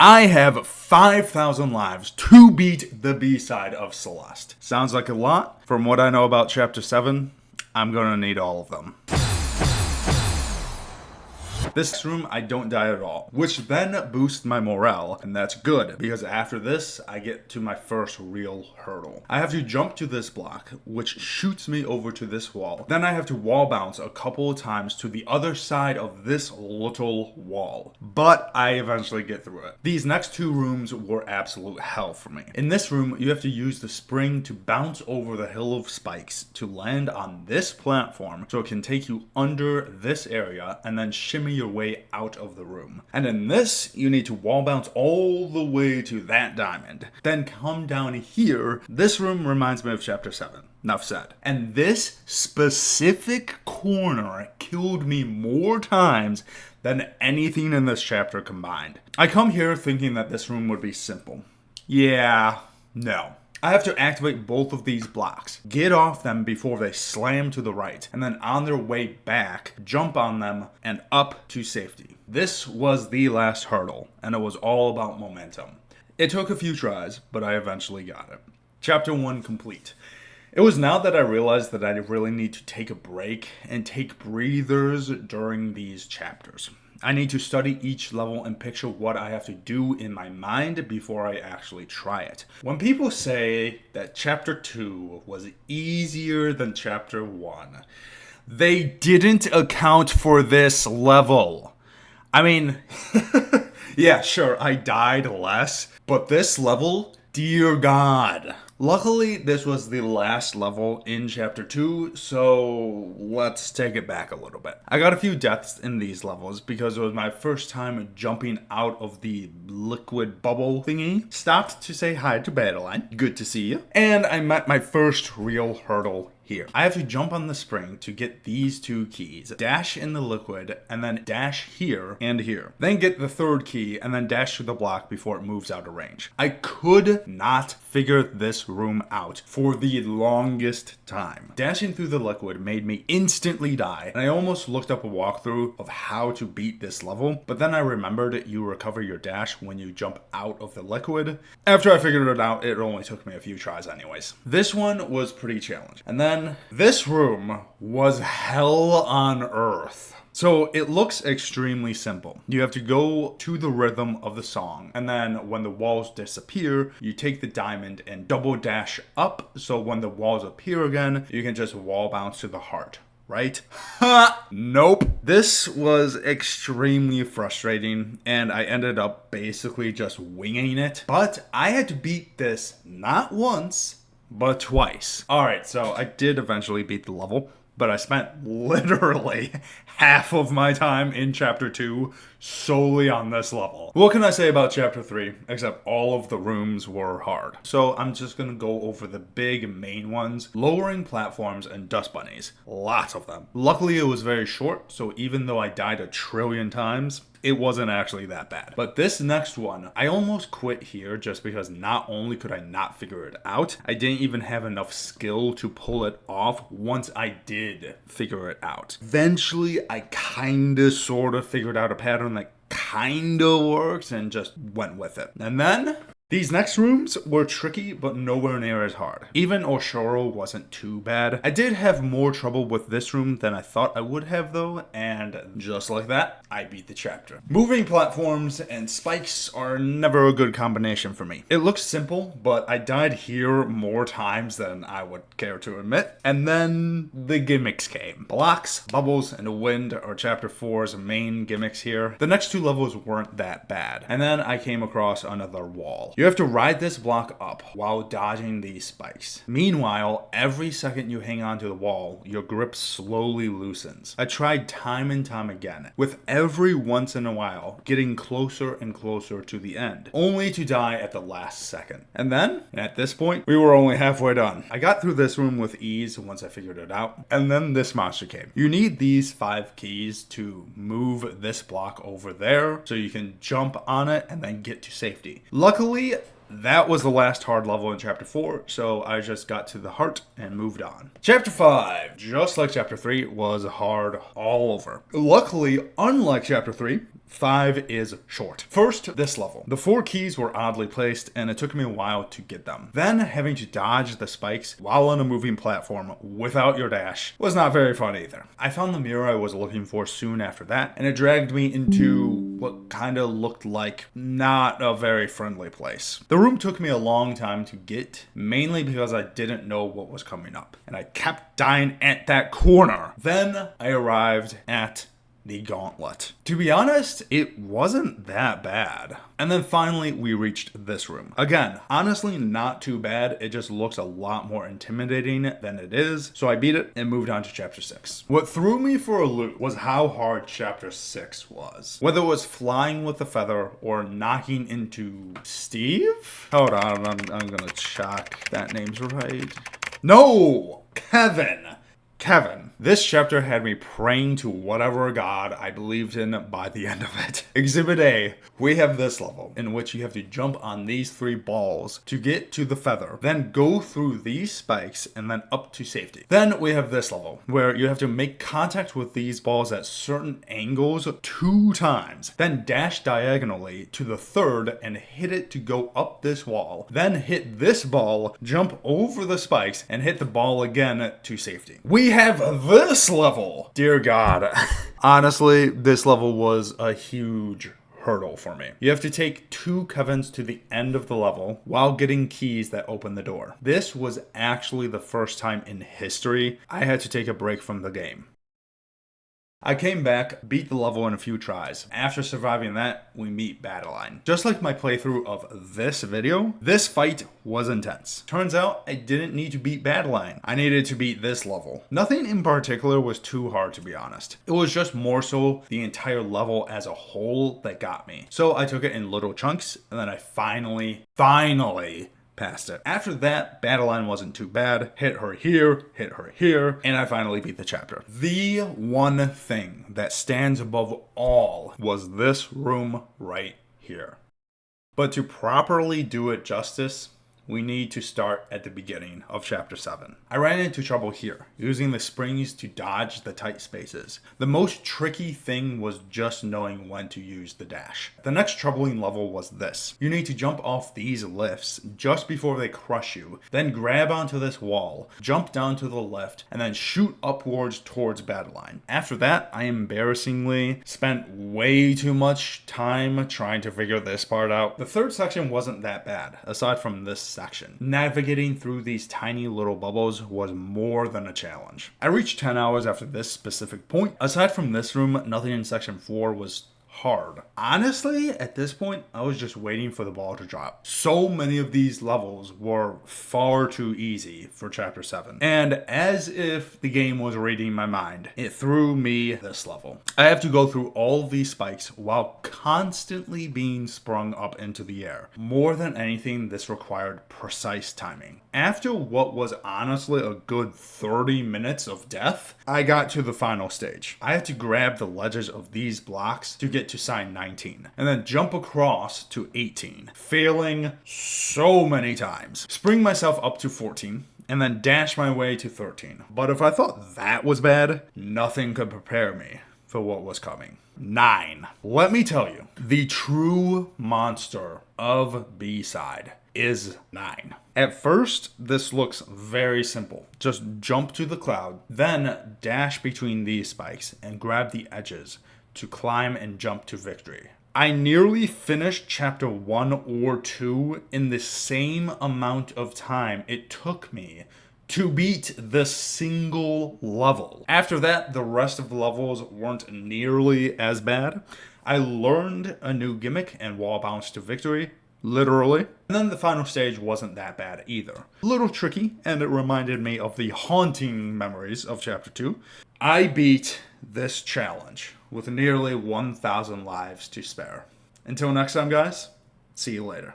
I have 5,000 lives to beat the B-side of Celeste. Sounds like a lot. From what I know about Chapter 7, I'm gonna need all of them. This room, I don't die at all, which then boosts my morale, and that's good, because after this, I get to my first real hurdle. I have to jump to this block, which shoots me over to this wall. Then I have to wall bounce a couple of times to the other side of this little wall. But I eventually get through it. These next two rooms were absolute hell for me. In this room, you have to use the spring to bounce over the hill of spikes to land on this platform, so it can take you under this area and then shimmy your way out of the room. And in this, you need to wall bounce all the way to that diamond. Then come down here. This room reminds me of Chapter 7. Enough said. And this specific corner killed me more times than anything in this chapter combined. I come here thinking that this room would be simple. Yeah, no. I have to activate both of these blocks, get off them before they slam to the right, and then on their way back, jump on them and up to safety. This was the last hurdle, and it was all about momentum. It took a few tries, but I eventually got it. Chapter 1 complete. It was now that I realized that I really need to take a break and take breathers during these chapters. I need to study each level and picture what I have to do in my mind before I actually try it. When people say that Chapter 2 was easier than Chapter 1, they didn't account for this level. I mean, yeah, sure, I died less, but this level, dear God. Luckily, this was the last level in Chapter 2, so let's take it back a little bit. I got a few deaths in these levels because it was my first time jumping out of the liquid bubble thingy. Stopped to say hi to Battleline. Good to see you. And I met my first real hurdle here. I have to jump on the spring to get these two keys, dash in the liquid, and then dash here and here. Then get the third key, and then dash to the block before it moves out of range. I could not figure this room out for the longest time. Dashing through the liquid made me instantly die, and I almost looked up a walkthrough of how to beat this level, but then I remembered you recover your dash when you jump out of the liquid. After I figured it out, it only took me a few tries anyways. This one was pretty challenging. And then this room was hell on earth. So it looks extremely simple. You have to go to the rhythm of the song, and then when the walls disappear, you take the diamond and double dash up, so when the walls appear again, you can just wall bounce to the heart. Right? Nope. This was extremely frustrating, and I ended up basically just winging it. But I had to beat this not once, but twice. Alright, so I did eventually beat the level, but I spent literally half of my time in Chapter 2 solely on this level. What can I say about Chapter 3, except all of the rooms were hard. So I'm just gonna go over the big main ones: lowering platforms and dust bunnies. Lots of them. Luckily it was very short, so even though I died a trillion times, it wasn't actually that bad. But this next one, I almost quit here just because not only could I not figure it out, I didn't even have enough skill to pull it off once I did figure it out. Eventually, I kinda sorta figured out a pattern that kinda works and just went with it. And then these next rooms were tricky, but nowhere near as hard. Even Oshoro wasn't too bad. I did have more trouble with this room than I thought I would have though, and just like that, I beat the chapter. Moving platforms and spikes are never a good combination for me. It looks simple, but I died here more times than I would care to admit. And then the gimmicks came. Blocks, bubbles, and wind are Chapter 4's main gimmicks here. The next two levels weren't that bad. And then I came across another wall. You have to ride this block up while dodging these spikes. Meanwhile, every second you hang onto the wall, your grip slowly loosens. I tried time and time again, with every once in a while getting closer and closer to the end, only to die at the last second. And then, at this point, we were only halfway done. I got through this room with ease once I figured it out, and then this monster came. You need these 5 keys to move this block over there, so you can jump on it and then get to safety. Luckily, that was the last hard level in Chapter 4, so I just got to the heart and moved on. Chapter 5, just like Chapter 3, was hard all over. Luckily, unlike Chapter 3, 5 is short. First, this level. The 4 keys were oddly placed, and it took me a while to get them. Then, having to dodge the spikes while on a moving platform without your dash was not very fun either. I found the mirror I was looking for soon after that, and it dragged me into what kind of looked like not a very friendly place. The room took me a long time to get, mainly because I didn't know what was coming up, and I kept dying at that corner. Then I arrived at the gauntlet. To be honest, it wasn't that bad. And then finally, we reached this room. Again, honestly, not too bad. It just looks a lot more intimidating than it is. So I beat it and moved on to chapter 6. What threw me for a loop was how hard chapter 6 was. Whether it was flying with a feather or knocking into Steve? Hold on, I'm gonna check that name's right. No! Kevin. This chapter had me praying to whatever god I believed in by the end of it. Exhibit A, we have this level in which you have to jump on these 3 balls to get to the feather, then go through these spikes and then up to safety. Then we have this level where you have to make contact with these balls at certain angles 2 times, then dash diagonally to the 3rd and hit it to go up this wall, then hit this ball, jump over the spikes, and hit the ball again to safety. We have this level. Dear God. Honestly, this level was a huge hurdle for me. You have to take 2 Kevins to the end of the level while getting keys that open the door. This was actually the first time in history I had to take a break from the game. I came back, beat the level in a few tries. After surviving that, we meet Battleline. Just like my playthrough of this video, this fight was intense. Turns out, I didn't need to beat Battleline. I needed to beat this level. Nothing in particular was too hard, to be honest. It was just more so the entire level as a whole that got me. So I took it in little chunks, and then I finally passed it. After that, Battleline wasn't too bad. Hit her here, and I finally beat the chapter. The one thing that stands above all was this room right here. But to properly do it justice, we need to start at the beginning of chapter 7. I ran into trouble here, using the springs to dodge the tight spaces. The most tricky thing was just knowing when to use the dash. The next troubling level was this. You need to jump off these lifts just before they crush you, then grab onto this wall, jump down to the left, and then shoot upwards towards Battleline. After that, I embarrassingly spent way too much time trying to figure this part out. The third section wasn't that bad, aside from this section. Navigating through these tiny little bubbles was more than a challenge. I reached 10 hours after this specific point. Aside from this room, nothing in section 4 was hard. Honestly, at this point, I was just waiting for the ball to drop. So many of these levels were far too easy for chapter 7. And as if the game was reading my mind, it threw me this level. I have to go through all these spikes while constantly being sprung up into the air. More than anything, this required precise timing. After what was honestly a good 30 minutes of death, I got to the final stage. I had to grab the ledges of these blocks to get to sign 19, and then jump across to 18, failing so many times. Spring myself up to 14, and then dash my way to 13. But if I thought that was bad, nothing could prepare me for what was coming. 9. Let me tell you, the true monster of B-side is 9. At first, this looks very simple. Just jump to the cloud, then dash between these spikes and grab the edges to climb and jump to victory. I nearly finished chapter 1 or 2 in the same amount of time it took me to beat the single level. After that, the rest of the levels weren't nearly as bad. I learned a new gimmick and wall bounce to victory, literally. And then the final stage wasn't that bad either. A little tricky, and it reminded me of the haunting memories of chapter 2. I beat this challenge with nearly 1,000 lives to spare. Until next time, guys, see you later.